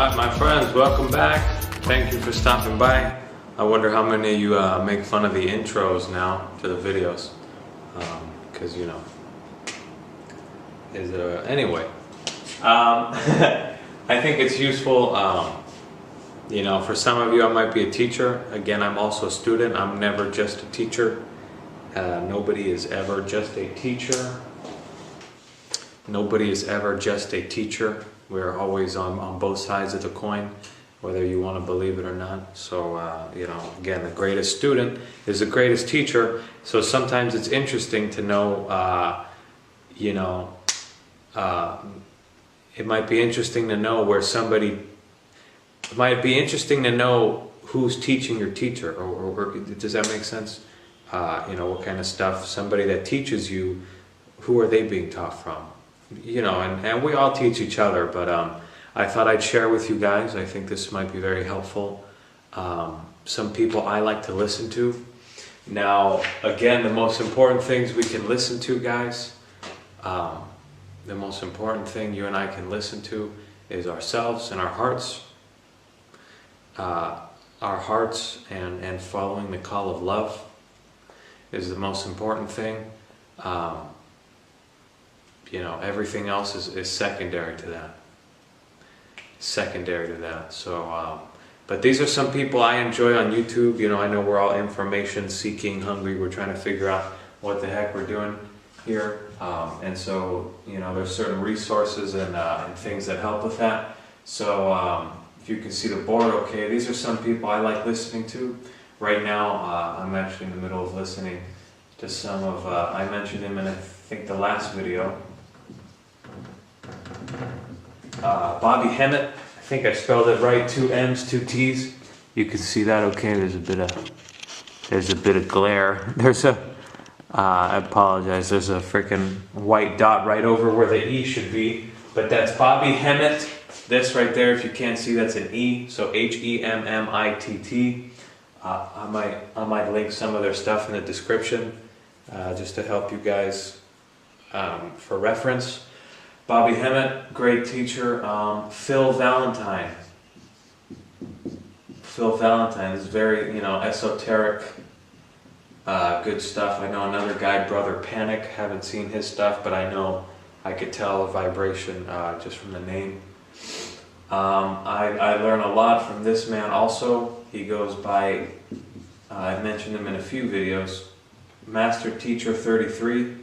Alright, my friends, welcome back. Thank you for stopping by. I wonder how many of you make fun of the intros now to the videos. Because, you know, anyway. I think it's useful, you know, for some of you I might be a teacher. Again, I'm also a student. I'm never just a teacher. Nobody is ever just a teacher. Nobody is ever just a teacher. We're always on both sides of the coin, whether you want to believe it or not. So, you know, again, the greatest student is the greatest teacher. So sometimes it's interesting to know, you know, it might be interesting to know where somebody, it might be interesting to know who's teaching your teacher, or does that make sense? You know, what kind of stuff, somebody that teaches you, who are they being taught from? You know, and we all teach each other, but I thought I'd share with you guys. I think this might be very helpful. Some people I like to listen to. Now, again, the most important things we can listen to, guys, the most important thing you and I can listen to is ourselves and our hearts. Our hearts and following the call of love is the most important thing. You know, everything else is secondary to that. Secondary to that. So, but these are some people I enjoy on YouTube. You know, I know we're all information seeking, hungry. We're trying to figure out what the heck we're doing here. And so, you know, there's certain resources and things that help with that. So, if you can see the board, okay, these are some people I like listening to. Right now, I'm actually in the middle of listening to some of, I mentioned him in, I think, the last video. Bobby Hemmett, I think I spelled it right, 2 M's, 2 T's. You can see that, okay, there's a bit of glare. There's a, I apologize, there's a freaking white dot right over where the E should be, but that's Bobby Hemmett. This right there, if you can't see, that's an E, so H-E-M-M-I-T-T. I might link some of their stuff in the description, just to help you guys for reference. Bobby Hemmett, great teacher. Phil Valentine. Phil Valentine is very, you know, esoteric, good stuff. I know another guy, Brother Panic. Haven't seen his stuff, but I know I could tell a vibration just from the name. I learn a lot from this man also. He goes by, I mentioned him in a few videos, Master Teacher 33.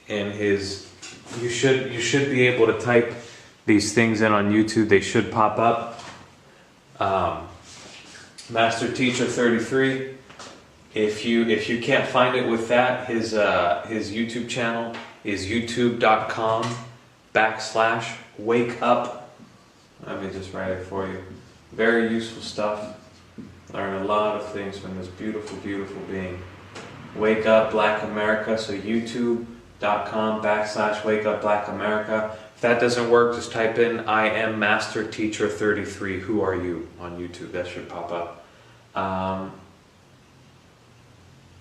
And his, you should be able to type these things in on YouTube. They should pop up. Master Teacher 33. If you can't find it with that, his YouTube channel is youtube.com/wake up. Let me just write it for you. Very useful stuff. Learn a lot of things from this beautiful, beautiful being. Wake Up Black America. So youtube.com/wake up Black America. If that doesn't work, just type in I am Master Teacher 33. Who are you on YouTube? That should pop up.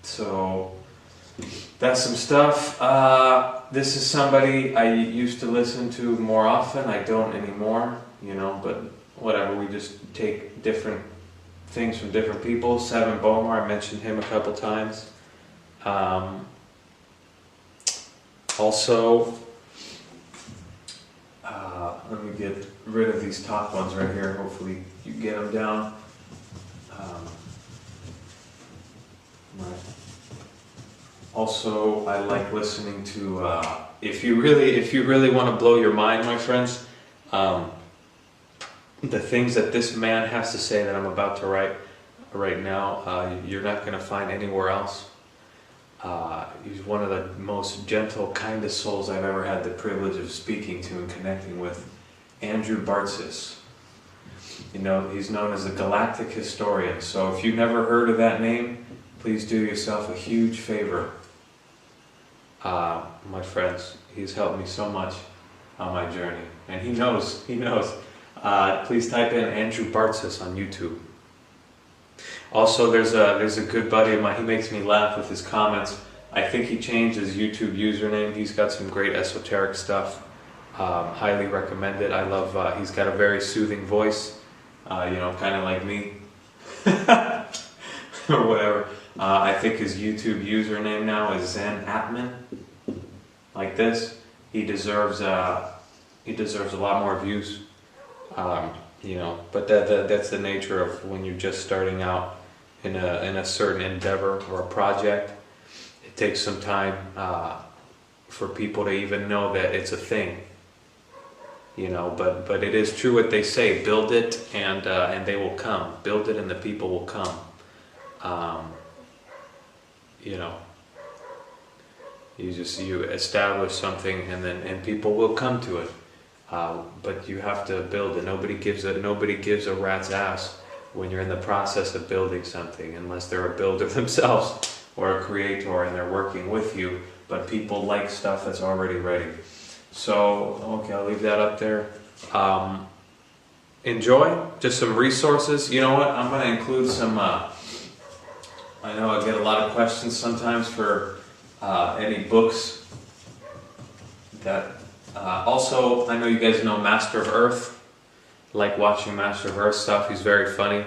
So that's some stuff. This is somebody I used to listen to more often. I don't anymore, you know, but whatever. We just take different things from different people. Seven Bomar, I mentioned him a couple times. Also, let me get rid of these top ones right here. Hopefully you get them down. Also, I like listening to, if you really want to blow your mind, my friends, the things that this man has to say that I'm about to write right now, you're not going to find anywhere else. He's one of the most gentle, kindest souls I've ever had the privilege of speaking to and connecting with. Andrew Bartzis. You know, he's known as the Galactic Historian. So if you've never heard of that name, please do yourself a huge favor. My friends, he's helped me so much on my journey. And he knows. Please type in Andrew Bartzis on YouTube. Also, there's a good buddy of mine. He makes me laugh with his comments. I think he changed his YouTube username. He's got some great esoteric stuff. Highly recommend it. I love, he's got a very soothing voice, you know, kind of like me, or whatever. I think his YouTube username now is Zen Atman, like this. He deserves a lot more views, you know, but that's the nature of when you're just starting out in a certain endeavor or a project. It takes some time for people to even know that it's a thing, you know, but it is true what they say: build it and they will come. Build it and the people will come. You know, you establish something and then people will come to it. But you have to build it. Nobody gives a rat's ass when you're in the process of building something, unless they're a builder themselves or a creator and they're working with you. But people like stuff that's already ready. So, okay, I'll leave that up there. Enjoy. Just some resources. You know what? I'm going to include some... I know I get a lot of questions sometimes for any books that... also, I know you guys know Master of Earth. Like watching Master of Earth stuff. He's very funny.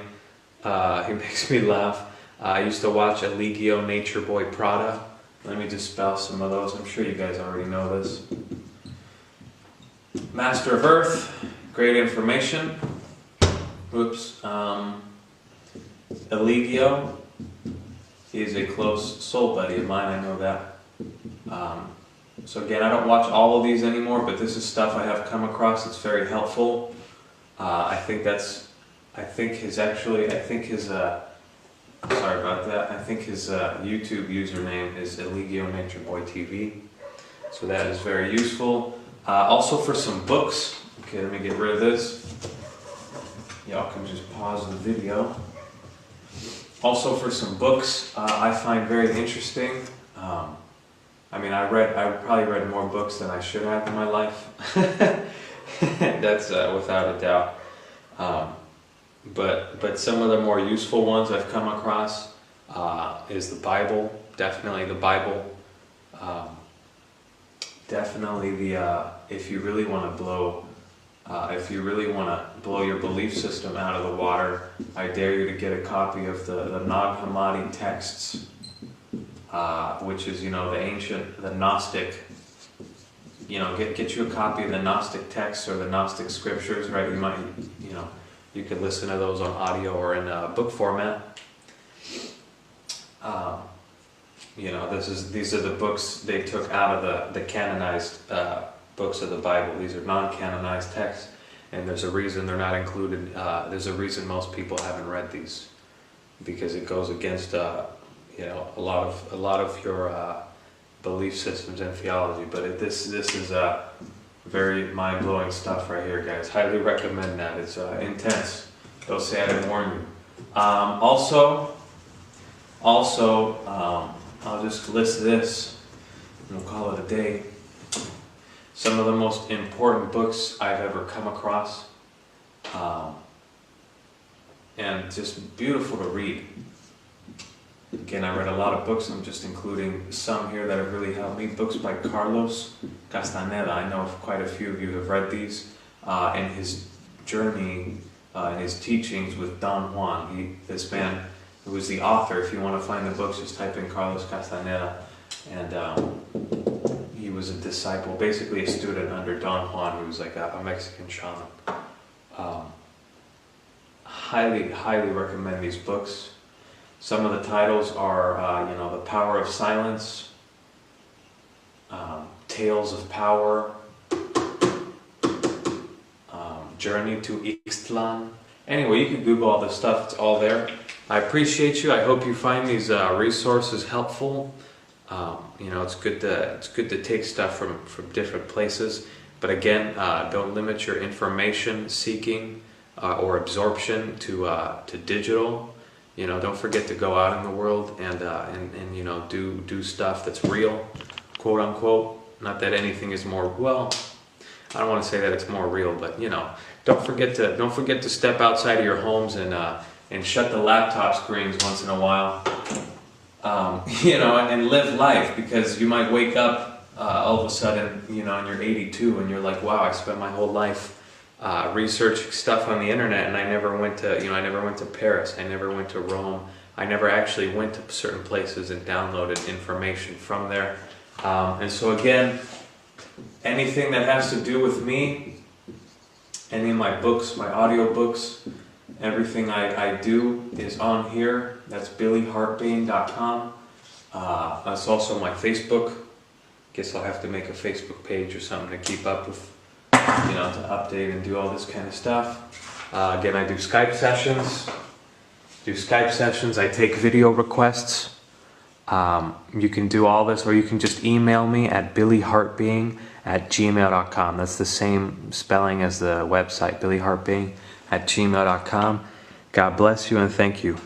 He makes me laugh. I used to watch Allegio Nature Boy Prada. Let me just spell some of those. I'm sure you guys already know this. Master of Earth, great information. Oops. Allegio, he is a close soul buddy of mine, I know that. So again, I don't watch all of these anymore, but this is stuff I have come across that's very helpful. I think his sorry about that. I think his YouTube username is Allegio Nature Boy TV. So that is very useful. Also for some books. Okay, let me get rid of this. Y'all can just pause the video. Also for some books I find very interesting. I mean, I probably read more books than I should have in my life. That's without a doubt. But some of the more useful ones I've come across is the Bible. Definitely the Bible. Definitely if you really want to blow your belief system out of the water, I dare you to get a copy of the Nag Hammadi texts, which is, you know, the Gnostic. You know, get you a copy of the Gnostic texts or the Gnostic scriptures, right? You could listen to those on audio or in book format. You know, these are the books they took out of the canonized books of the Bible. These are non-canonized texts, and there's a reason they're not included. There's a reason most people haven't read these, because it goes against you know, a lot of your belief systems and theology. But this is very mind-blowing stuff right here, guys. Highly recommend that. It's intense. Don't say I didn't warn you. Also, I'll just list this, and we'll call it a day. Some of the most important books I've ever come across, and just beautiful to read. Again, I read a lot of books. I'm just including some here that have really helped me. Books by Carlos Castaneda. I know quite a few of you have read these. In his journey, in his teachings with Don Juan. This man who was the author. If you want to find the books, just type in Carlos Castaneda. And he was a disciple, basically a student under Don Juan, who was like a Mexican shaman. Highly recommend these books. Some of the titles are, you know, The Power of Silence, Tales of Power, Journey to Ixtlan. Anyway, you can Google all this stuff. It's all there. I appreciate you. I hope you find these resources helpful. You know, it's good to take stuff from different places. But again, don't limit your information seeking or absorption to digital. You know, don't forget to go out in the world and you know, do stuff that's real, quote unquote. Not that anything is more, well, I don't want to say that it's more real, but you know, don't forget to step outside of your homes and shut the laptop screens once in a while. You know, and live life, because you might wake up all of a sudden, you know, and you're 82 and you're like, wow, I spent my whole life researching stuff on the internet, and I never went to, you know, I never went to Paris, I never went to Rome, I never actually went to certain places and downloaded information from there. And so again, anything that has to do with me, any of my books, my audio books, everything I do is on here. That's billyhartbeing.com. That's also my Facebook. Guess I'll have to make a Facebook page or something to keep up with, you know, to update and do all this kind of stuff. Again, I do Skype sessions. I take video requests. You can do all this, or you can just email me at billyhartbeing@gmail.com. That's the same spelling as the website, billyhartbeing@gmail.com. God bless you and thank you.